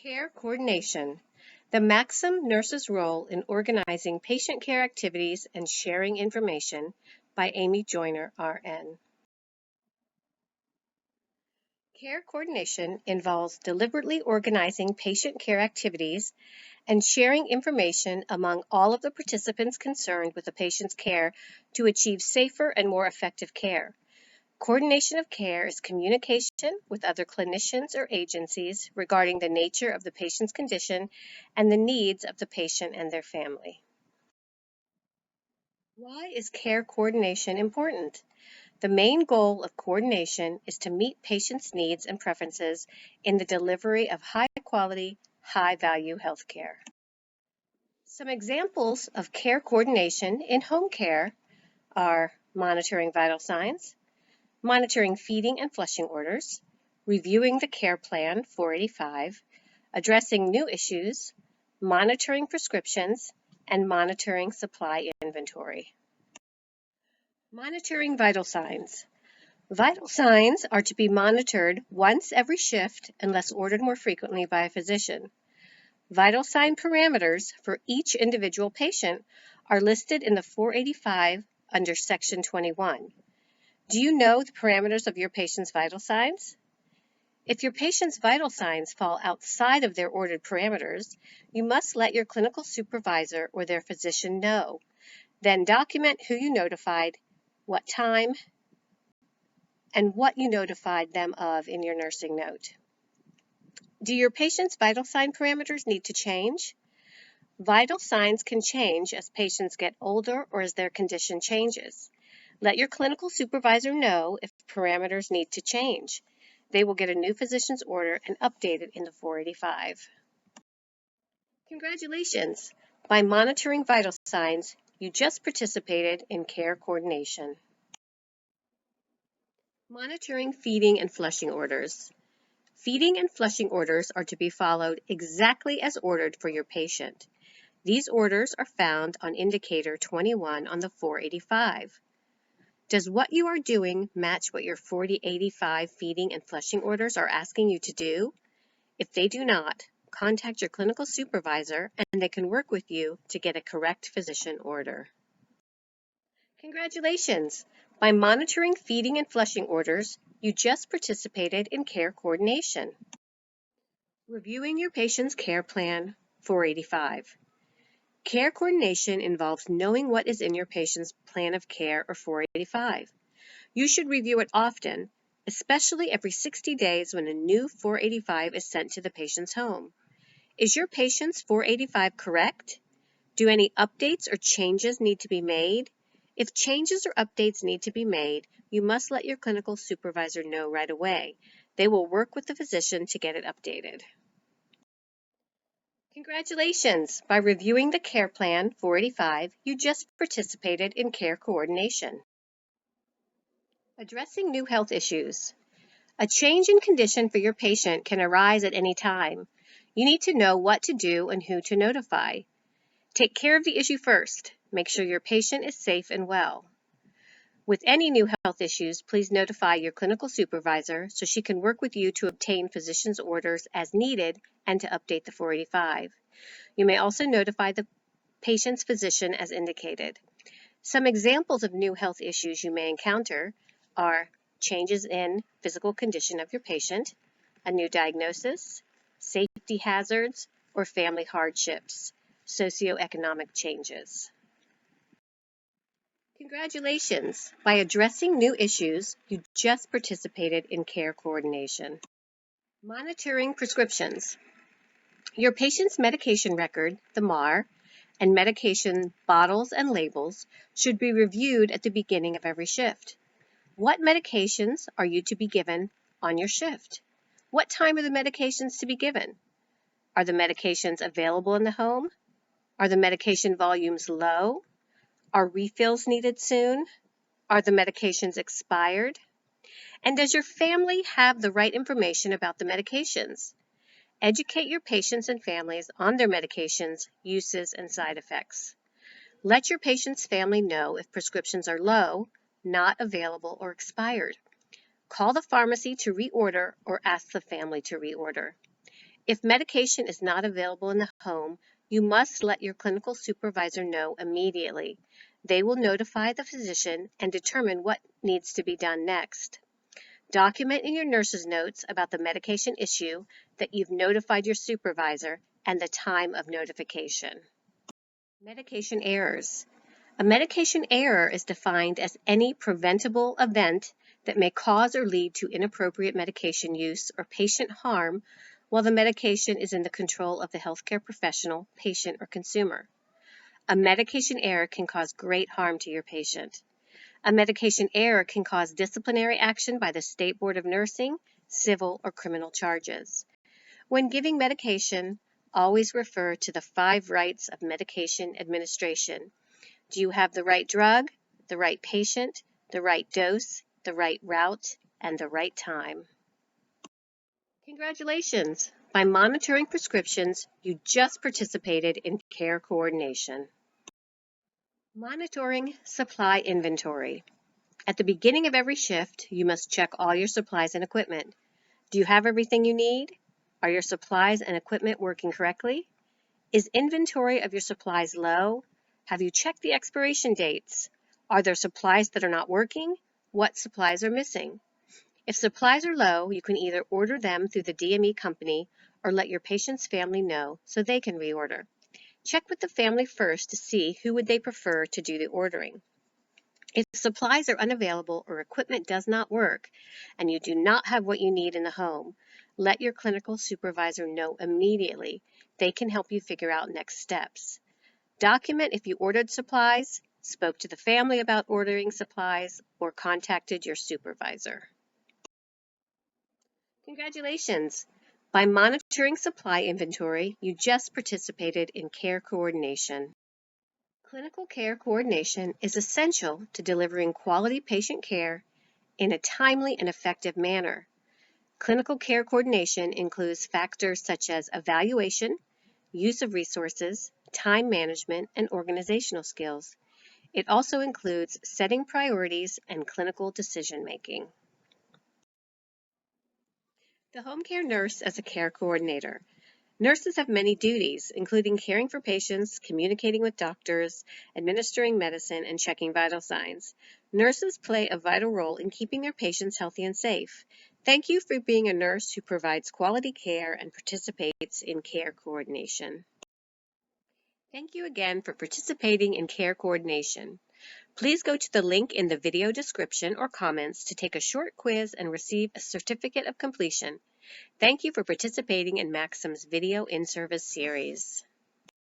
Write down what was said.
Care coordination, the Maxim nurse's role in organizing patient care activities and sharing information, by Amy Joyner, RN. Care coordination involves deliberately organizing patient care activities and sharing information among all of the participants concerned with the patient's care to achieve safer and more effective care. Coordination of care is communication with other clinicians or agencies regarding the nature of the patient's condition and the needs of the patient and their family. Why is care coordination important? The main goal of coordination is to meet patients' needs and preferences in the delivery of high-quality, high-value health care. Some examples of care coordination in home care are monitoring vital signs, monitoring feeding and flushing orders, reviewing the care plan 485, addressing new issues, monitoring prescriptions, and monitoring supply inventory. Monitoring vital signs. Vital signs are to be monitored once every shift unless ordered more frequently by a physician. Vital sign parameters for each individual patient are listed in the 485 under Section 21. Do you know the parameters of your patient's vital signs? If your patient's vital signs fall outside of their ordered parameters, you must let your clinical supervisor or their physician know. Then document who you notified, what time, and what you notified them of in your nursing note. Do your patient's vital sign parameters need to change? Vital signs can change as patients get older or as their condition changes. Let your clinical supervisor know if parameters need to change. They will get a new physician's order and update it in the 485. Congratulations! By monitoring vital signs, you just participated in care coordination. Monitoring feeding and flushing orders. Feeding and flushing orders are to be followed exactly as ordered for your patient. These orders are found on indicator 21 on the 485. Does what you are doing match what your 485 feeding and flushing orders are asking you to do? If they do not, contact your clinical supervisor and they can work with you to get a correct physician order. Congratulations! By monitoring feeding and flushing orders, you just participated in care coordination. Reviewing your patient's care plan, 485. Care coordination involves knowing what is in your patient's plan of care, or 485. You should review it often, especially every 60 days when a new 485 is sent to the patient's home. Is your patient's 485 correct? Do any updates or changes need to be made? If changes or updates need to be made, you must let your clinical supervisor know right away. They will work with the physician to get it updated. Congratulations! By reviewing the care plan 485, you just participated in care coordination. Addressing new health issues. A change in condition for your patient can arise at any time. You need to know what to do and who to notify. Take care of the issue first. Make sure your patient is safe and well. With any new health issues, please notify your clinical supervisor so she can work with you to obtain physician's orders as needed and to update the 485. You may also notify the patient's physician as indicated. Some examples of new health issues you may encounter are changes in physical condition of your patient, a new diagnosis, safety hazards, or family hardships, socioeconomic changes. Congratulations! By addressing new issues, you just participated in care coordination. Monitoring prescriptions. Your patient's medication record, the MAR, and medication bottles and labels should be reviewed at the beginning of every shift. What medications are you to be given on your shift? What time are the medications to be given? Are the medications available in the home? Are the medication volumes low? Are refills needed soon? Are the medications expired? And does your family have the right information about the medications? Educate your patients and families on their medications, uses, and side effects. Let your patient's family know if prescriptions are low, not available, or expired. Call the pharmacy to reorder or ask the family to reorder. If medication is not available in the home, you must let your clinical supervisor know immediately. They will notify the physician and determine what needs to be done next. Document in your nurse's notes about the medication issue that you've notified your supervisor and the time of notification. Medication errors. A medication error is defined as any preventable event that may cause or lead to inappropriate medication use or patient harm while the medication is in the control of the healthcare professional, patient, or consumer. A medication error can cause great harm to your patient. A medication error can cause disciplinary action by the State Board of Nursing, civil, or criminal charges. When giving medication, always refer to the 5 rights of medication administration. Do you have the right drug, the right patient, the right dose, the right route, and the right time? Congratulations! By monitoring prescriptions, you just participated in care coordination. Monitoring supply inventory. At the beginning of every shift, you must check all your supplies and equipment. Do you have everything you need? Are your supplies and equipment working correctly? Is inventory of your supplies low? Have you checked the expiration dates? Are there supplies that are not working? What supplies are missing? If supplies are low, you can either order them through the DME company or let your patient's family know so they can reorder. Check with the family first to see who would they prefer to do the ordering. If supplies are unavailable or equipment does not work and you do not have what you need in the home, let your clinical supervisor know immediately. They can help you figure out next steps. Document if you ordered supplies, spoke to the family about ordering supplies, or contacted your supervisor. Congratulations! By monitoring supply inventory, you just participated in care coordination. Clinical care coordination is essential to delivering quality patient care in a timely and effective manner. Clinical care coordination includes factors such as evaluation, use of resources, time management, and organizational skills. It also includes setting priorities and clinical decision making. The home care nurse as a care coordinator. Nurses have many duties, including caring for patients, communicating with doctors, administering medicine, and checking vital signs. Nurses play a vital role in keeping their patients healthy and safe. Thank you for being a nurse who provides quality care and participates in care coordination. Thank you again for participating in care coordination. Please go to the link in the video description or comments to take a short quiz and receive a certificate of completion. Thank you for participating in Maxim's Video in-Service series.